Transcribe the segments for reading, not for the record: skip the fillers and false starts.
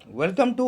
Welcome to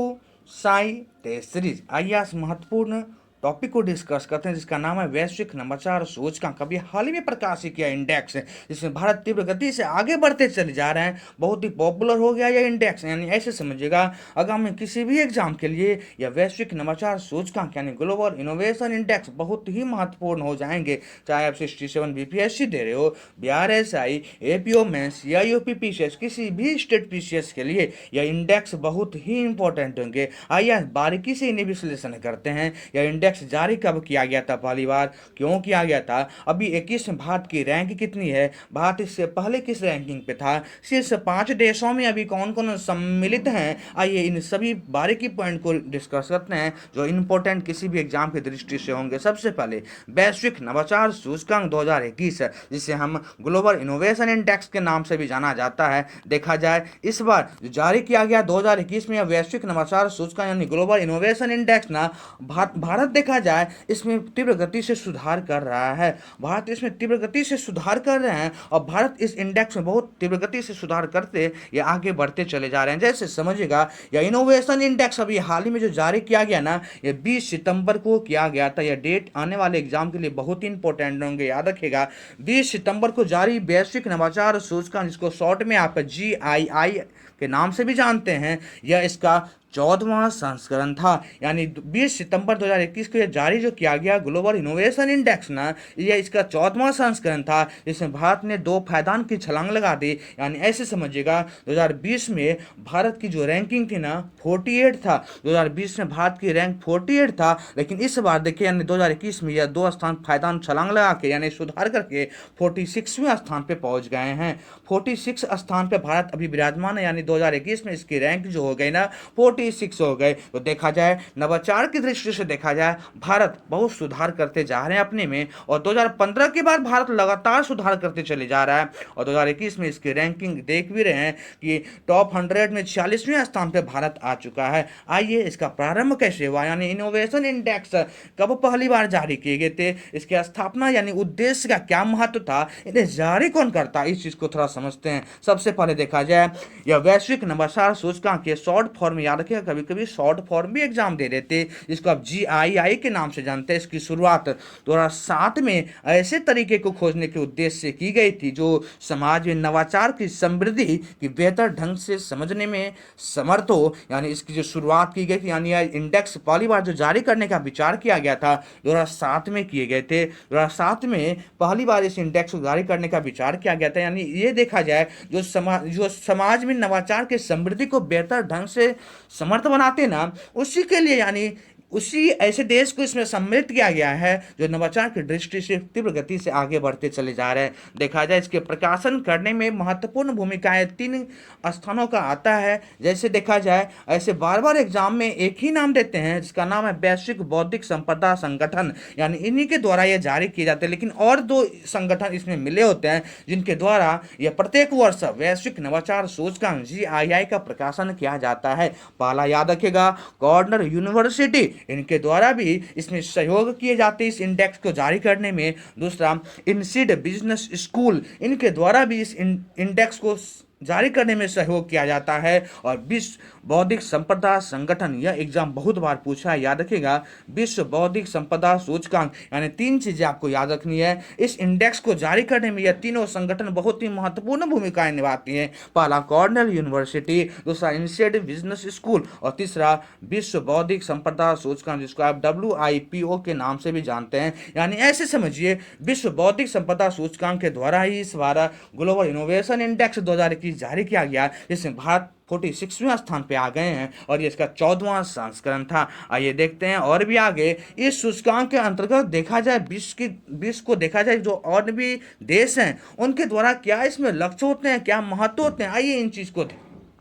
Sai test series. आइए आज महत्वपूर्ण टॉपिक को डिस्कस करते हैं जिसका नाम है वैश्विक नवाचार सूचकांक। अभी हाल ही में प्रकाशित किया इंडेक्स है जिसमें भारत तीव्र गति से आगे बढ़ते चले जा रहे हैं। बहुत ही पॉपुलर हो गया यह इंडेक्स, यानी ऐसे समझिएगा आगामी किसी भी एग्जाम के लिए यह वैश्विक नवाचार सूचकांक यानी ग्लोबल इनोवेशन इंडेक्स बहुत ही महत्वपूर्ण हो जाएंगे। चाहे आप 67 बीपीएससी दे रहे हो, बिहार एसआई, एपीओ मेंस या यूपी पीसीएस, किसी भी स्टेट पीसीएस के लिए यह इंडेक्स बहुत ही इंपॉर्टेंट होंगे। आइए बारीकी से इन्हें विश्लेषण करते हैं। यह इंडेक्स जारी कब किया गया था, पहली बार क्यों किया गया था, अभी 21 में भारत की रैंक कितनी है, भारत इससे पहले किस रैंकिंग पे था, शीर्ष 5 देशों में अभी कौन कौन सम्मिलित हैं। आइए इन सभी बारीकी पॉइंट को डिस्कस करते हैं जो इंपॉर्टेंट किसी भी एग्जाम की दृष्टि से होंगे। सबसे पहले वैश्विक नवाचार सूचकांक 2021 है जिसे हम ग्लोबल इनोवेशन इंडेक्स के नाम से भी जाना जाता है। देखा जाए इस बार जो जारी किया गया 2021 में यह वैश्विक नवाचार सूचकांक यानी ग्लोबल इनोवेशन इंडेक्स ना भारत देखा जाए इसमें तीव्र गति से सुधार कर रहा है। भारत इसमें तीव्र गति से सुधार कर रहे हैं और भारत इस इंडेक्स में बहुत तीव्र गति से सुधार करते ये आगे बढ़ते चले जा रहे हैं। जैसे समझिएगा यह इनोवेशन इंडेक्स अभी हाल ही में जो जारी किया गया ना, ये 20 सितंबर को किया गया था। यह डेट आने वाले एग्जाम के लिए बहुत ही इंपॉर्टेंट होंगे, याद रखिएगा। 20 सितंबर को जारी वैश्विक नवाचार सूचकांक, जिसको शॉर्ट में आप GII के नाम से भी जानते हैं, यह इसका 14वां संस्करण था। यानी 20 सितंबर 2021 को यह जारी जो किया गया ग्लोबल इनोवेशन इंडेक्स ना, यह इसका 14वां संस्करण था जिसमें भारत ने 2 पायदान की छलांग लगा दी। यानी ऐसे समझिएगा 2020 में भारत की जो रैंकिंग थी ना 48 था। 2020 में भारत की रैंक 48 था, लेकिन इस बार देखिए यानी 2021 में यह 2 स्थान पायदान छलांग लगा के यानी सुधार करके 46वें स्थान पे पहुंच गए हैं। 46 स्थान पे भारत अभी विराजमान है, यानी 2021 में इसकी रैंक जो हो गई ना 46 हो गए। तो देखा जाए नवाचार की दृष्टि से देखा जाए भारत बहुत सुधार करते जा रहे हैं अपने में, और 2015 के बाद भारत लगातार सुधार करते चले जा रहा है। और 2021 में इसकी रैंकिंग देख भी रहे हैं कि टॉप 100 में 46वें स्थान पे भारत आ चुका है। आइए इसका प्रारंभ कैसे हुआ, यानी इनोवेशन इंडेक्स कब पहली बार जारी किए गए थे, इसकी स्थापना यानी उद्देश्य का क्या महत्व था, इन्हें जारी कौन करता है, इस चीज को थोड़ा समझते हैं। सबसे पहले देखा जाए यह वैश्विक नवाचार सूचकांक के शॉर्ट फॉर्म याद रखिएगा, कभी कभी शॉर्ट फॉर्म भी एग्जाम दे देते, जिसको आप GII के नाम से जानते हैं। इसकी शुरुआत 2007 में ऐसे तरीके को खोजने के उद्देश्य से की गई थी जो समाज में नवाचार की समृद्धि की बेहतर ढंग से समझने में समर्थ हो। यानी इसकी जो शुरुआत की गई थी, यानी यह इंडेक्स पहली बार जो जारी करने का विचार किया गया था 2007 में किए गए थे। 2007 में पहली बार इस इंडेक्स को जारी करने का विचार किया गया था। यानी ये देखा जाए जो समाज में नवाचार की समृद्धि को बेहतर ढंग से समर्थ बनाते ना, उसी के लिए यानी उसी ऐसे देश को इसमें सम्मिलित किया गया है जो नवाचार की दृष्टि से तीव्र गति से आगे बढ़ते चले जा रहे हैं। देखा जाए इसके प्रकाशन करने में महत्वपूर्ण भूमिकाएं 3 स्थानों का आता है। जैसे देखा जाए ऐसे बार बार एग्जाम में एक ही नाम देते हैं जिसका नाम है वैश्विक बौद्धिक संपदा संगठन, यानी इन्हीं के द्वारा यह जारी किए जाते हैं। लेकिन और 2 संगठन इसमें मिले होते हैं जिनके द्वारा यह प्रत्येक वर्ष वैश्विक नवाचार सूचकांक GII का प्रकाशन किया जाता है। पहला याद रखिएगा कॉर्नर यूनिवर्सिटी, इनके द्वारा भी इसमें सहयोग किए जाते हैं इस इंडेक्स को जारी करने में। दूसरा इनसीड बिजनेस स्कूल, इनके द्वारा भी इस इंडेक्स को जारी करने में सहयोग किया जाता है। और विश्व बौद्धिक संपदा संगठन, यह एग्जाम बहुत बार पूछा है, याद रखिएगा विश्व बौद्धिक संपदा सूचकांक, यानी 3 चीजें आपको याद रखनी है। इस इंडेक्स को जारी करने में यह तीनों संगठन बहुत ही महत्वपूर्ण भूमिकाएं निभाती हैं। पहला कॉर्नेल यूनिवर्सिटी, दूसरा इंस्टीट्यूट बिजनेस स्कूल, और तीसरा विश्व बौद्धिक संपदा सूचकांक, जिसको आप WIPO के नाम से भी जानते हैं। यानी ऐसे समझिए विश्व बौद्धिक संपदा सूचकांक के द्वारा ही इस बार ग्लोबल इनोवेशन इंडेक्स 2021 जारी किया गया, जिसमें भारत 46वें स्थान पे आ गए हैं और ये इसका 14वां संस्करण था। आइए देखते हैं और भी आगे इस सूचकांक के अंतर्गत देखा जाए विश्व को देखा जाए जो और भी देश हैं उनके द्वारा क्या इसमें लक्ष्य होते हैं, क्या महत्व होते हैं। आइए इन चीज को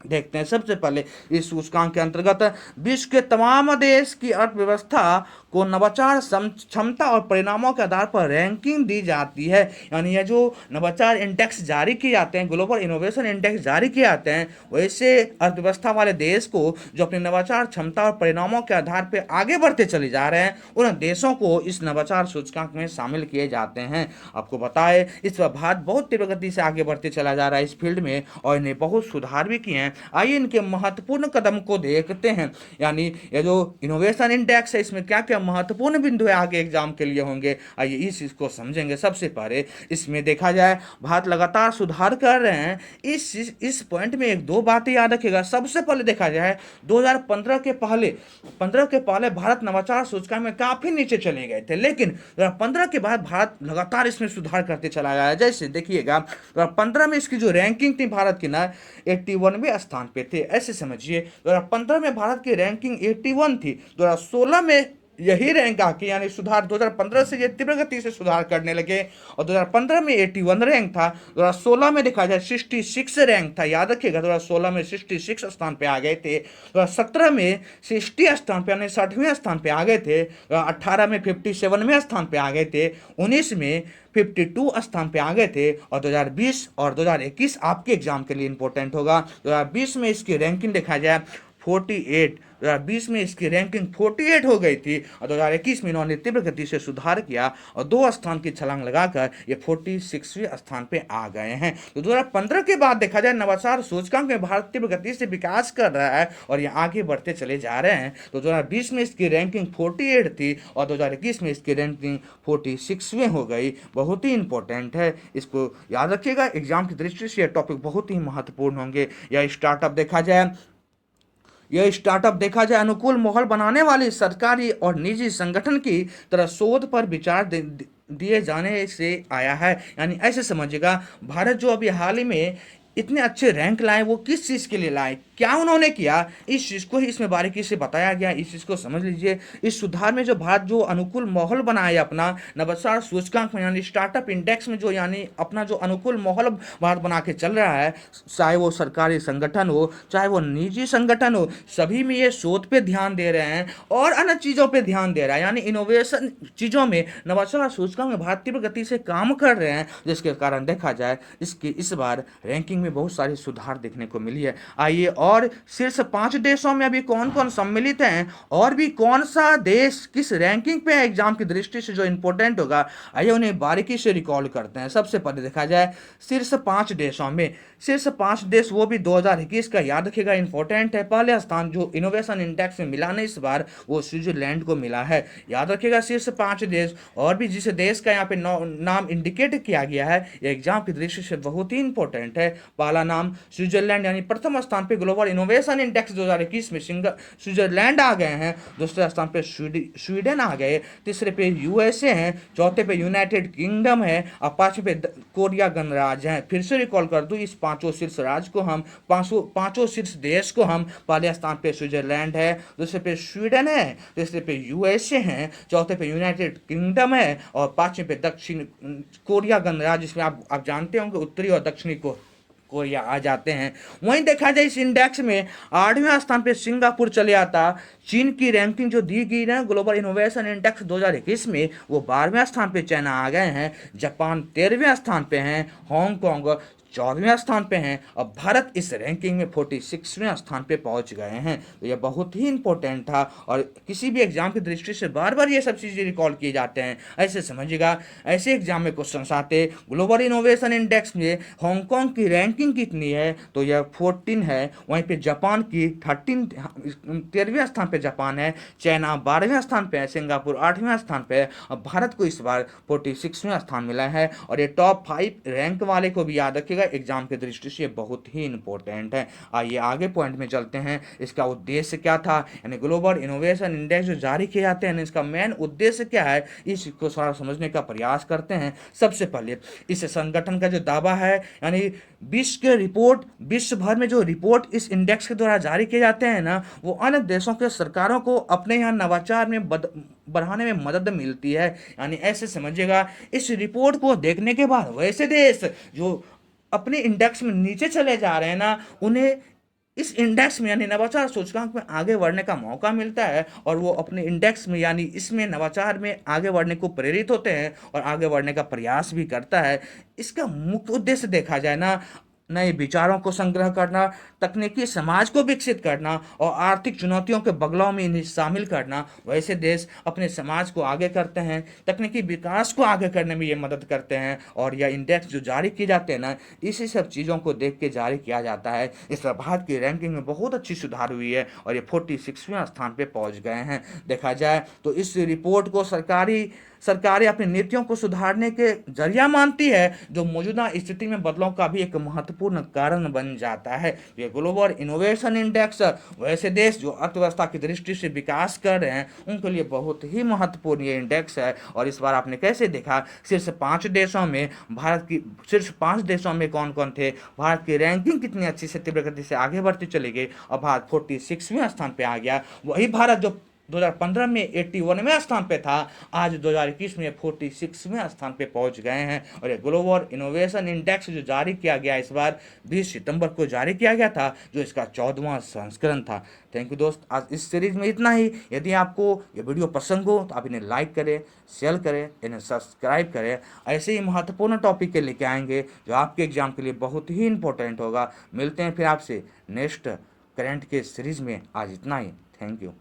देखते हैं। सबसे पहले इस सूचकांक के अंतर्गत विश्व के तमाम देश की अर्थव्यवस्था को नवाचार क्षमता और परिणामों के आधार पर रैंकिंग दी जाती है। यानी यह जो नवाचार इंडेक्स जारी किए जाते हैं, ग्लोबल इनोवेशन इंडेक्स जारी किए जाते हैं, वैसे अर्थव्यवस्था वाले देश को जो अपने नवाचार क्षमता और परिणामों के आधार पर आगे बढ़ते चले जा रहे हैं, उन देशों को इस नवाचार सूचकांक में शामिल किए जाते हैं। आपको बताएं इस पर भारत बहुत तीव्र गति से आगे बढ़ते चला जा रहा है इस फील्ड में, और इन्हें बहुत सुधार भी किए हैं। आइए इनके महत्वपूर्ण कदम को देखते हैं। यानी ये जो इनोवेशन इंडेक्स है इसमें क्या क्या महत्वपूर्ण बिंदु है आगे एग्जाम के लिए होंगे, आइए इस चीज को समझेंगे। सबसे पहले इसमें देखा जाए भारत लगातार सुधार कर रहे हैं। इस पॉइंट में एक दो बातें याद रखिएगा। सबसे पहले देखा जाए 2015 के पहले भारत नवाचार सूचकांक में काफी नीचे चले गए थे, लेकिन 2015 के बाद भारत लगातार इसमें सुधार करते चला गया है। जैसे देखिएगा 2015 में इसकी जो रैंकिंग थी भारत की ना 81वें स्थान पे थे। ऐसे समझिए 2015 में भारत की रैंकिंग 81 थी, 2016 में यही रैंक आके यानी सुधार 2015 से ये तीव्र गति से सुधार करने लगे और 2015 में 81 रैंक था, 2016 में देखा जाए 66 रैंक था। याद रखिएगा 2016 में 66 स्थान पे आ गए थे, 2017 में 60 स्थान पे यानी 60वें स्थान पे आ गए थे, 2018 में 57वें स्थान पे आ गए थे, 19 में 52 स्थान पे आ गए थे और 2020 और 2021 आपके एग्जाम के लिए इंपॉर्टेंट होगा। 2020 में इसकी रैंकिंग देखा जाए 48, 2020 में इसकी रैंकिंग 48 हो गई थी और 2021 में इन्होंने तीव्र गति से सुधार किया और 2 स्थान की छलांग लगाकर ये 46वें स्थान पे आ गए हैं। तो 2015 के बाद देखा जाए नवाचार सूचकांक में भारत तीव्र गति से विकास कर रहा है और ये आगे बढ़ते चले जा रहे हैं। तो 2020 में इसकी रैंकिंग 48 थी और 2021 में इसकी रैंकिंग 46वें हो गई। बहुत ही इंपॉर्टेंट है, इसको याद रखिएगा। एग्जाम की दृष्टि से ये टॉपिक बहुत ही महत्वपूर्ण होंगे। यह स्टार्टअप देखा जाए अनुकूल माहौल बनाने वाली सरकारी और निजी संगठन की तरह शोध पर विचार दिए जाने से आया है। यानी ऐसे समझिएगा भारत जो अभी हाल ही में इतने अच्छे रैंक लाए वो किस चीज़ के लिए लाए, क्या उन्होंने किया, इस चीज़ को ही इसमें बारीकी से बताया गया। इस चीज़ को समझ लीजिए। इस सुधार में जो भारत जो अनुकूल माहौल बनाया अपना नवाचार सूचकांक में यानी स्टार्टअप इंडेक्स में जो यानी अपना जो अनुकूल माहौल भारत बना के चल रहा है, चाहे वो सरकारी संगठन हो चाहे वो निजी संगठन हो, सभी में ये शोध पे ध्यान दे रहे हैं और अन्य चीज़ों पे ध्यान दे रहा है। यानी इनोवेशन चीज़ों में नवाचार सूचकांक में भारत तीव्र गति से काम कर रहे हैं, जिसके कारण देखा जाए इसकी इस बार रैंकिंग में बहुत सारे सुधार देखने को मिली है। आइए और शीर्ष 5 देशों में अभी कौन कौन सम्मिलित हैं और भी कौन सा देश किस रैंकिंग पे है एग्जाम की दृष्टि से जो इंपॉर्टेंट होगा, आइए उन्हें बारीकी से रिकॉल करते हैं। सबसे पहले देखा जाए शीर्ष 5 देशों में, शीर्ष 5 देश वो भी 2021 का याद रखिएगा इंपॉर्टेंट है। पहले स्थान जो इनोवेशन इंडेक्स में मिला नहीं इस बार वो स्विट्जरलैंड को मिला है। याद रखिएगा शीर्ष 5 देश और भी जिस देश का यहाँ पे नाम इंडिकेट किया गया है ये एग्जाम की दृष्टि से बहुत ही इंपॉर्टेंट है। पहला नाम स्विट्जरलैंड यानी प्रथम स्थान पे ग्लोबल इनोवेशन इंडेक्स 2021 में स्विट्जरलैंड आ गए हैं, दूसरे स्थान पे स्वीडन आ गए, तीसरे पे यूएसए हैं, चौथे पे यूनाइटेड किंगडम है और पांचवें पे कोरिया गणराज्य है। फिर से रिकॉल कर दूं इस पांचों शीर्ष राज्य को हम पांचों शीर्ष देश को हम पहले स्थान पे स्विट्जरलैंड है, दूसरे पे स्वीडन है, तीसरे पे यूएसए है, चौथे पे यूनाइटेड किंगडम है और पांचवें पे दक्षिण कोरिया गणराज्य, जिसमें आप जानते होंगे उत्तरी और दक्षिणी कोरिया आ जाते हैं। वहीं देखा जाए इस इंडेक्स में 8वें स्थान पे सिंगापुर चले आता। चीन की रैंकिंग जो दी गई ना ग्लोबल इनोवेशन इंडेक्स 2021 में वो 12वें स्थान पे चाइना आ गए हैं, जापान 13वें स्थान पे हैं, हांगकांग 14वें स्थान पे हैं और भारत इस रैंकिंग में 46वें स्थान पे पहुंच गए हैं। तो यह बहुत ही इंपॉर्टेंट था और किसी भी एग्जाम की दृष्टि से बार बार ये सब चीज़ें रिकॉल किए जाते हैं। ऐसे समझिएगा ऐसे एग्जाम में क्वेश्चन आते ग्लोबल इनोवेशन इंडेक्स में हांगकांग की रैंकिंग कितनी है तो यह 14 है, वहीं पे जापान की 13वें स्थान पे जापान है, चाइना 12वें स्थान पे है, सिंगापुर 8वें स्थान पे है और भारत को इस बार 46वें स्थान मिला है। और ये टॉप 5 रैंक वाले को भी याद रखिएगा, एग्जाम की दृष्टि से बहुत ही इंपॉर्टेंट है। आइए आगे पॉइंट में चलते हैं। इसका उद्देश्य क्या था, यानी ग्लोबल इनोवेशन इंडेक्स जो जारी किए जाते हैं इसका मेन उद्देश्य क्या है, इसको सारा समझने का प्रयास करते हैं। सबसे पहले इस संगठन का जो दावा है यानी विश्व भर में जो रिपोर्ट इस इंडेक्स के द्वारा जारी किए जाते हैं ना वो अन्य देशों के सरकारों को अपने यहाँ नवाचार में बढ़ाने में मदद मिलती है। यानी ऐसे समझिएगा इस रिपोर्ट को देखने के बाद वैसे देश जो अपने इंडेक्स में नीचे चले जा रहे हैं ना उन्हें इस इंडेक्स में यानी नवाचार सूचकांक में आगे बढ़ने का मौका मिलता है और वो अपने इंडेक्स में यानी इसमें नवाचार में आगे बढ़ने को प्रेरित होते हैं और आगे बढ़ने का प्रयास भी करता है। इसका मुख्य उद्देश्य देखा जाए ना नए विचारों को संग्रह करना, तकनीकी समाज को विकसित करना और आर्थिक चुनौतियों के बगलाव में इन्हें शामिल करना। वैसे देश अपने समाज को आगे करते हैं, तकनीकी विकास को आगे करने में ये मदद करते हैं। और यह इंडेक्स जो जारी किए जाते हैं ना, इसी सब चीज़ों को देख के जारी किया जाता है। इस पर भारत की रैंकिंग में बहुत अच्छी सुधार हुई है और ये 46वें स्थान पे पहुंच गए हैं। देखा जाए तो इस रिपोर्ट को सरकारें अपनी नीतियों को सुधारने के जरिया मानती है, जो मौजूदा स्थिति में बदलाव का भी एक महत्वपूर्ण कारण बन जाता है। ये ग्लोबल इनोवेशन इंडेक्स वैसे देश जो अर्थव्यवस्था की दृष्टि से विकास कर रहे हैं उनके लिए बहुत ही महत्वपूर्ण ये इंडेक्स है। और इस बार आपने कैसे देखा, शीर्ष पांच देशों में कौन कौन थे, भारत की रैंकिंग कितनी अच्छी से तीव्र गति से आगे बढ़ती चली गई और भारत 46वें स्थान पे आ गया। वही भारत जो 2015 में 81वें स्थान पे था, आज 2021 में 46वें स्थान पे पहुंच गए हैं। और ये ग्लोबल इनोवेशन इंडेक्स जो जारी किया गया इस बार 20 सितंबर को जारी किया गया था, जो इसका 14वां संस्करण था। थैंक यू दोस्त, आज इस सीरीज में इतना ही। यदि आपको ये वीडियो पसंद हो तो आप इन्हें लाइक करें, शेयर करें, इन्हें सब्सक्राइब करें। ऐसे ही महत्वपूर्ण टॉपिक के लेके आएंगे जो आपके एग्जाम के लिए बहुत ही इंपॉर्टेंट होगा। मिलते हैं फिर आपसे नेक्स्ट करंट के सीरीज में। आज इतना ही। Thank you.